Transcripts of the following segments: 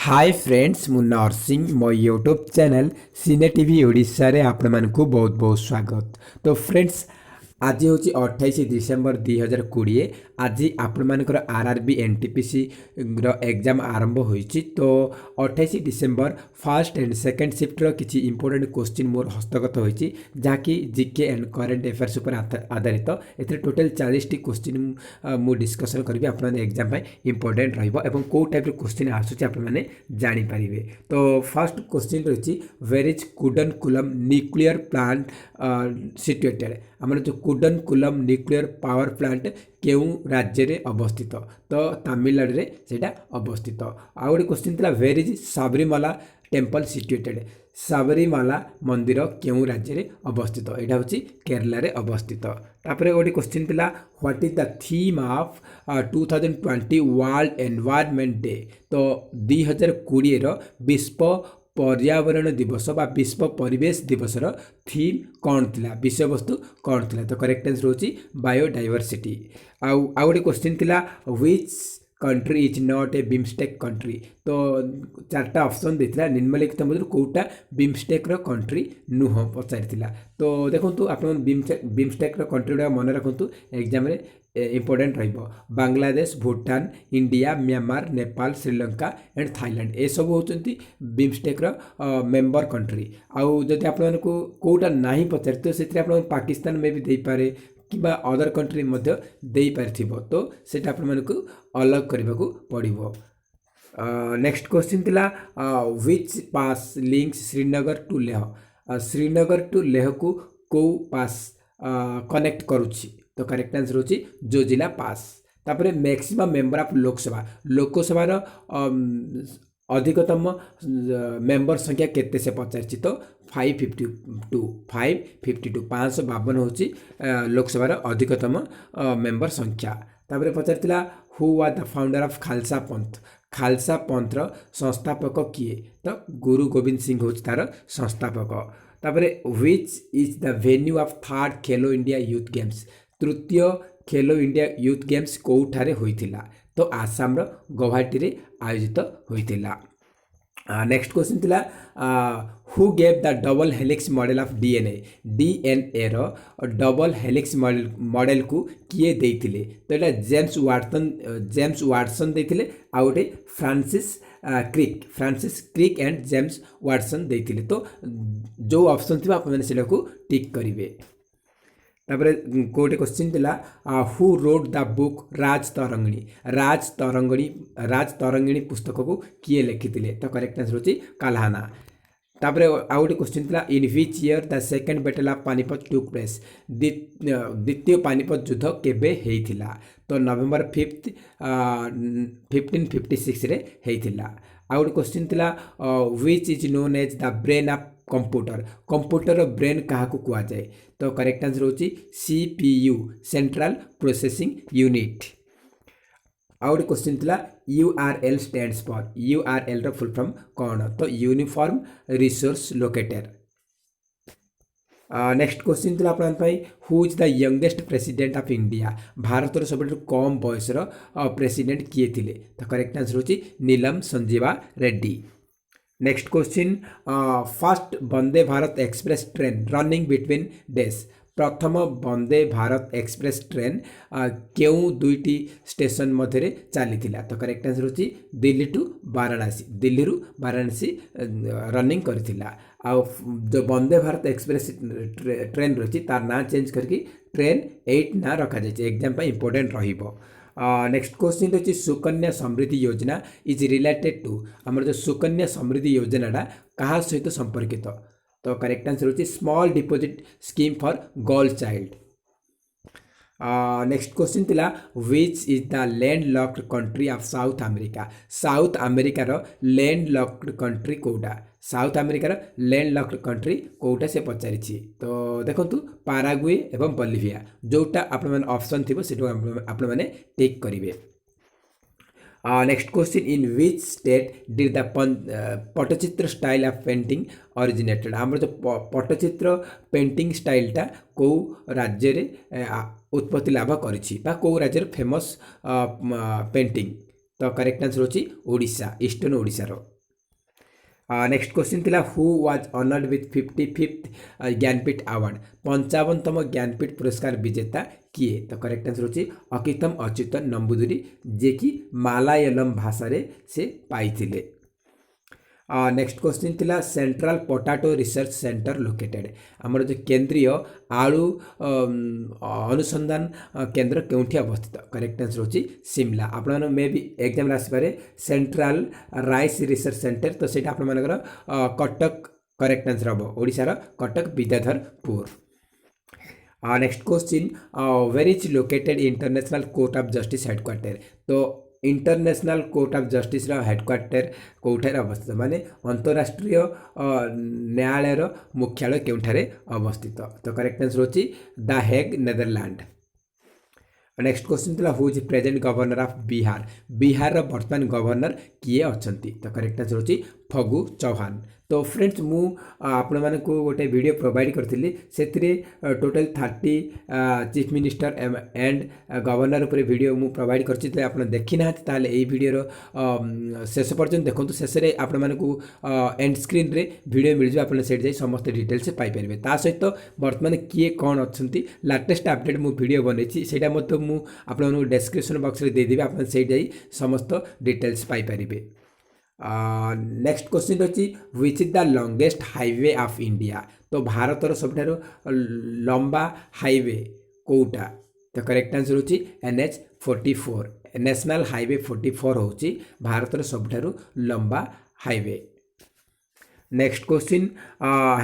Hi friends मु नरसिंह मो YouTube channel cine TV Odisha रे आपण मानकु बहुत बहुत स्वागत। तो फ्रेंड्स आज हूँ 28 डिसेम्बर 2020। आज आपण मानकर आरआरबी एनटीपीसी एग्जाम आरंभ होईची। तो 28 December first and second shift रो किछि इंपोर्टेंट क्वेश्चन मोर हस्तगत होईची जाकि जीके एंड करंट अफेयर्स ऊपर आधारित। एथरे टोटल 40 टी क्वेश्चन मु डिस्कशन करबी आपण माने एग्जाम पय इंपोर्टेंट रहइबो एवं को टाइप रो क्वेश्चन आसुची आपण माने जानि परिबे। तो फर्स्ट क्वेश्चन रहिची where is Kudankulam nuclear plant situated. आमर जो कुडनकुलम न्यूक्लियर पावर प्लांट केउ राज्य रे अवस्थित। तो तमिलनाडु रे सेटा अवस्थित। आ गोटे क्वेश्चन थिला where is Sabarimala temple situated. Sabarimala मंदिर केउ राज्य रे अवस्थित। एटा होची केरला रे अवस्थित। तापरे गोटे क्वेश्चन थिला what is the theme of 2020 world environment day. तो 2020 रो विश्व पर्यावरण दिवस बा विश्व परिवेश दिवस रो थीम कौन थिला, विषय वस्तु कौन थिला। तो करेक्ट आंसर होची बायोडायवर्सिटी। आउ गोटे क्वेश्चन थिला which country is not a BIMSTEC country. तो चारटा ऑप्शन देथिला निम्नलिखित मधुर कोटा बिमस्टेक रो कंट्री नुह पचारिथिला। तो देखंतु आपण बिमस्टेक रो कंट्री डा मन रखंतु एग्जाम रे इंपोर्टेंट रहिबो। Bangladesh, Bhutan, India, Myanmar, Nepal, Sri Lanka and Thailand ए सब होचंती बिमस्टेक रो मेंबर कंट्री। आउ जदि आपण मानकु कोटा नाही पचारितो सेतिर आपण पाकिस्तान में भी देई पारे किबा अदर कंट्री मध्य देई पारथिबो। तो सेटा आपण मानकु अलग करबाकू पड़िबो। नेक्स्ट क्वेश्चन थिला which pass links Srinagar to Leh. Srinagar to Leh को पास कनेक्ट करूची। तो करेक्ट आंसर होची जोजिला पास। तापरे मैक्सिमम मेंबर ऑफ लोकसभा रो अधिकतम मेंबर संख्या केते से पचारछि। तो 552 552 होची लोकसभा रो अधिकतम मेंबर संख्या। तापरे पचारथिला who was the founder of Khalsa Panth. Khalsa पंथ रो संस्थापक किए। तो गुरु गोविंद सिंह होची तार संस्थापक। तापरे which is the venue of third Khelo India youth games. तृतीय खेलो इंडिया यूथ गेम्स कोठारे होइथिला। तो आसाम रो गुवाहाटी रे आयोजित होइथिला। नेक्स्ट क्वेश्चन थिला who gave the double helix model of DNA रो डबल हेलिक्स मॉडल को किए देइथिले। तो एटा जेम्स वाटसन देइथिले। आ गोटे Francis Crick and James Watson देइथिले। तो जो ऑप्शन थिबा आपण माने सेटा को टिक करिवे। तापरे कोटे क्वेश्चन थिला हु रोड द बुक राज तरंगिणी पुस्तक को किए लिखिथिले। तो करेक्ट आंसर होची काल्हाना। तापरे आ गोटे क्वेश्चन थिला in which year the second battle of Panipat took place. द्वितीय पानीपत युद्ध केबे हेइथिला। तो नवेम्बर 5 1556 रे हेइथिला। आ गोटे क्वेश्चन थिला which is known as the brain of computer brain क्या कुआ जाए। तो करेक्ट आंसर होची सीपीयू सेंट्रल प्रोसेसिंग यूनिट। आउट क्वेश्चन थिला यूआरएल स्टैंड्स फॉर। यूआरएल रो फुल फॉर्म कौन। तो uniform resource locator. Next question थिला अपन पई who is the youngest president of India. Bharat रो सबसे कम बयस रो प्रेसिडेंट किए थिले। तो करेक्ट आंसर होची Neelam Sanjiva Reddy. Next question first Vande Bharat express train running between days. प्रथम वंदे भारत एक्सप्रेस ट्रेन केउ दुईटी स्टेशन मध्य चली। तो करेक्ट आंसर होची दिल्ली टू वाराणसी। दिल्ली रु वाराणसी रनिंग करथिला। आ जो वंदे भारत एक्सप्रेस ट्रेन रही तार ना चेंज करके ट्रेन 8 ना रखा जाए। एग्जाम पे इंपोर्टेंट रहिबो। नेक्स्ट क्वेश्चन रही सुकन्या समृद्धि योजना इज रिलेटेड टू। आमर जो सुकन्या समृद्धि योजना कहा सहित संपर्कित। तो करेक्ट आंसर होची small deposit scheme for girl child. Next question थिला which is the landlocked country of South America. South America रो लैंड लॉक्ड कंट्री कोडा। साउथ अमेरिका रो लैंड लॉक्ड कंट्री कोटा से पचारिछि। तो देखंतु पाराग्वे एवं बोलिविया जोटा आपण माने ऑप्शन थिबो सेटो आपण माने टिक करिवे। Next question in which state did the Pattachitra style of painting originated. आमर जो पट्टचित्र पेंटिंग स्टाइलटा को राज्य रे उत्पत्ति लाभ करिछि बा को राज्य फेमस पेंटिंग। तो करेक्ट आंसर होची ओडिशा ईस्टर्न ओडिशार। नेक्स्ट क्वेश्चन थिला who was honoured with 55th Jnanpith award 55तम ज्ञानपीठ पुरस्कार विजेता किए तो करेक्ट आंसर होची अकितम अच्युतन नंबूदिरी जे कि मालायालम भाषा रे से पाइथिले। नेक्स्ट क्वेश्चन थिला central potato research centre located आमर जो केंद्रीय आलू अनुसंधान केंद्र केउठी अवस्थित करेक्ट आंसर होची शिमला। आपण मे भी एग्जाम आसपारे सेंट्रल राइस रिसर्च सेंटर तो सेटा आपण मानकर कटक करेक्ट आंसर हम ओडिशार Cuttack Vidyadharpur. Next question where is located international court of justice headquarters तो international court of justice headquarters कौठार अवस्थित माने अंतरराष्ट्रीय न्यायालय मुख्यालय केउठारे अवस्थित तो करेक्ट आंसर होची the Hague Netherland. Next question थिला who is present governor of Bihar Bihar वर्तमान गवर्नर किए अछंती तो करेक्ट आंसर होची फगु चौहान। तो फ्रेंड्स मु आपण मानकु गोटे वीडियो प्रोवाइड करथिली सेथिरे total 30 chief minister and governor ऊपर वीडियो मु प्रोवाइड करछि तो आपण देखि ना ताले एई वीडियो रो शेष पर्यंत देखंतु शेष रे आपण मानकु एंड स्क्रीन रे वीडियो मिल जो आपण सेट जाई समस्त डिटेल्स पाई परिबे ता सहित वर्तमान किए कोन अछंती लेटेस्ट अपडेट मु वीडियो बनेछि सेटा मत मु आपण डिस्क्रिप्शन बॉक्स रे दे देबे आपण सेट जाई समस्त डिटेल्स पाई परिबे। नेक्स्ट क्वेश्चन रही which is the longest highway of India तो भारतर सबठारो लंबा हाईवे कोटा तो करेक्ट आंसर होची NH44 नेशनल हाईवे 44 होची भारतर सबठारो लंबा highway. Next question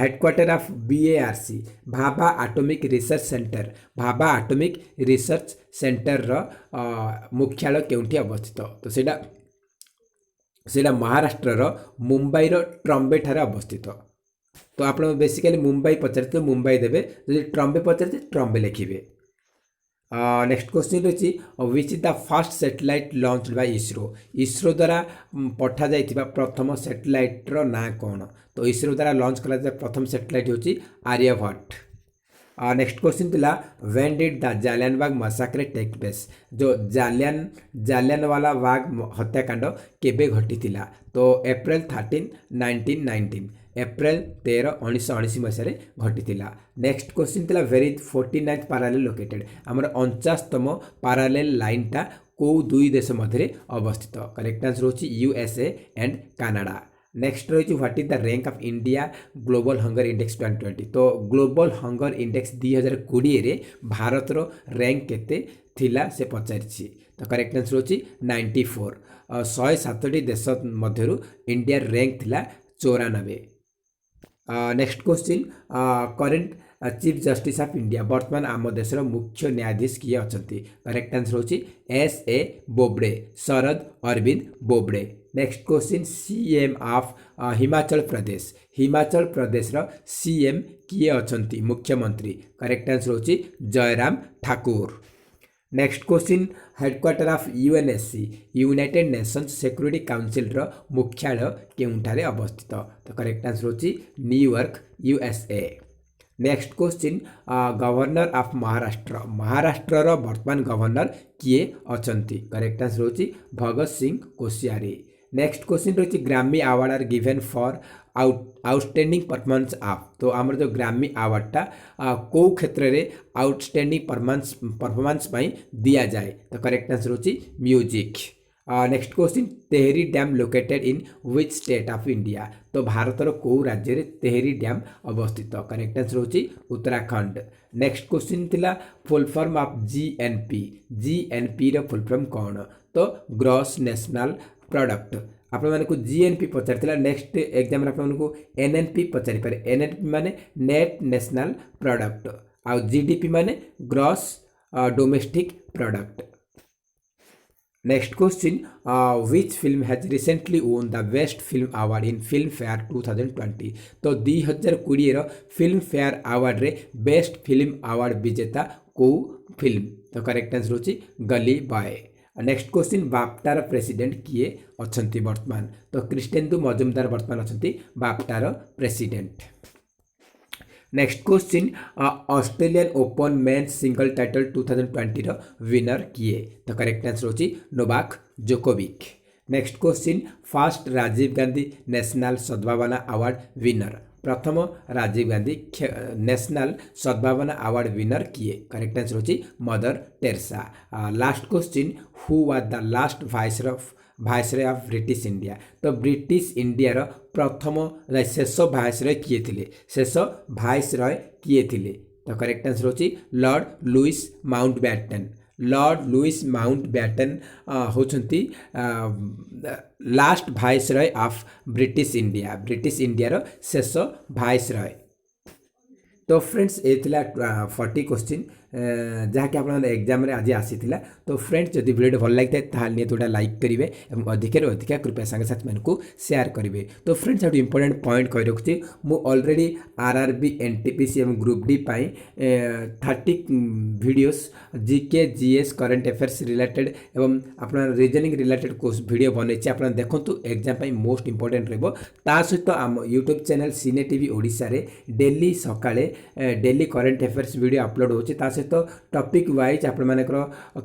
headquarters of BARC Bhabha atomic research centre Bhabha atomic research centre रो मुख्यालय केउठी अवस्थित तो सेटा महाराष्ट्र मुंबई ट्रम्बे ठारे अवस्थित तो आप बेसिकली मुंबई पचारे तो मुंबई देवे जो ट्रम्बे पचारे ट्रम्बे लिखे। नेक्स्ट क्वेश्चन रही which is the first satellite launch by ISRO द्वारा पठा जाइथिबा प्रथम सैटेलाइट रो ना कौन तो इसरो द्वारा लॉन्च कला प्रथम सैटेलाइट होची आर्यभट्ट। नेक्स्ट क्वेश्चन थिला when did the Jallianwala massacre take place जो जालियनवाला बाग हत्याकांड केबे घटिथिला तो अप्रैल 13 1919 अप्रैल 13 1919 मसीह घटिथिला। नेक्स्ट क्वेश्चन थिला where is 49th parallel located हमर 49तम पैरेलल लाइनटा को दुई देश मध्य अवस्थित करेक्ट आंसर होची USA एंड कनाडा। नेक्स्ट रही what is the rank of India global hunger index 2020 तो ग्लोबल हंगर इंडेक्स 2020 रे भारत रो रैंक केते थिला से पचारिछि तो करेक्ट आंसर होची 94 107 देश मध्यरु इंडिया रैंक थिला 94। Next question current chief justice of India वर्तमान आम देशर मुख्य न्यायाधीश किए अछंती करेक्ट आंसर होची SA Bobde Sharad Arvind Bobde. Next question CM of Himachal Pradesh रो CM किए अछंती मुख्यमंत्री करेक्ट आंसर होची Jairam Thakur. Next question headquarters of UNSC United Nations Security Council रो मुख्यालय केउठारे अवस्थित तो करेक्ट आंसर होची New York USA। Next question governor of Maharashtra रो वर्तमान गवर्नर किए अछंती करेक्ट आंसर होची भगत सिंह कोश्यारी। नेक्स्ट क्वेश्चन रही Grammy award are given for outstanding performance of तो आमर जो ग्रामी अवार्डटा को क्षेत्र में आउटस्टैंडिंग परफॉर्मेंस पाई दिया जाए तो करेक्ट आंसर होची music. Next question Tehri dam located in which state of India तो भारतर को राज्य रे तेहरी डैम अवस्थित करेक्ट आंसर होची उत्तराखंड। नेक्स्ट क्वेश्चन थिला फुल फॉर्म ऑफ GNP रो फुल फॉर्म कौन तो ग्रॉस नेशनल प्रोडक्ट आपण मानकु GNP पचारिथिला नेक्स्ट एग्जाम रे आपण को NNP पचारि पारे NNP माने नेट नेशनल प्रोडक्ट आ GDP माने gross domestic product. Next question which film has recently won the best film award in Filmfare 2020 तो 2020 रो फिल्म फेयर अवार्ड रे बेस्ट फिल्म अवार्ड विजेता को फिल्म तो करेक्ट आंसर होची गली बॉय। नेक्स्ट क्वेश्चन बाफ्टार प्रेसिडेंट किए अछंती वर्तमान तो कृष्णेन्दु मजुमदार वर्तमान अछंती बाफ्टार president. Next question Australian Open men's singles title 2020 रो विनर किए तो करेक्ट आंसर होची Novak Djokovic. Next question first Rajiv Gandhi national Sadbhavana award winner प्रथम Rajiv Gandhi national Sadbhavana award winner किए करेक्ट आंसर होची Mother Teresa. Last question who was the last viceroy of British India तो British India प्रथम शेष भाइसरय किए थिले शेष भाइसरय किए थिले तो करेक्ट आंसर होची Lord Louis Mountbatten. Lord Louis Mountbatten होचंती last viceroy of British India शेष भाइसरय। तो फ्रेंड्स ये 40 क्वेश्चन जहाँकि आप एग्जाम आज आसी तो फ्रेंड्स जब वीडियो भल लगी था निहत गोटे लाइक करेंगे और अधिक कृपया सांगसाथी मानक शेयर करेंगे। तो फ्रेंड्स गोटे इंपोर्टेंट पॉइंट कही रखुच्छी मु ऑलरेडी आरआरबी एनटीपीसी और group D 30 videos GK GS current affairs related एवं अपना रीजनिंग रिलेटेड वीडियो बनई आप देखूँ एग्जाम मोस्ट इंपोर्टेंट रहा सहित आम YouTube channel cine TV Odisha रे डेली सकाळे daily current affairs video upload होची सहित टॉपिक वाइज आप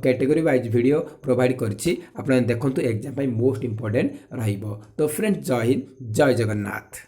कैटेगरी वाइज वीडियो प्रोवाइड करछि आप देखंतु एग्जाम मोस्ट इंपोर्टेंट रहिबो। तो फ्रेंड्स जय हिंद जय जगन्नाथ।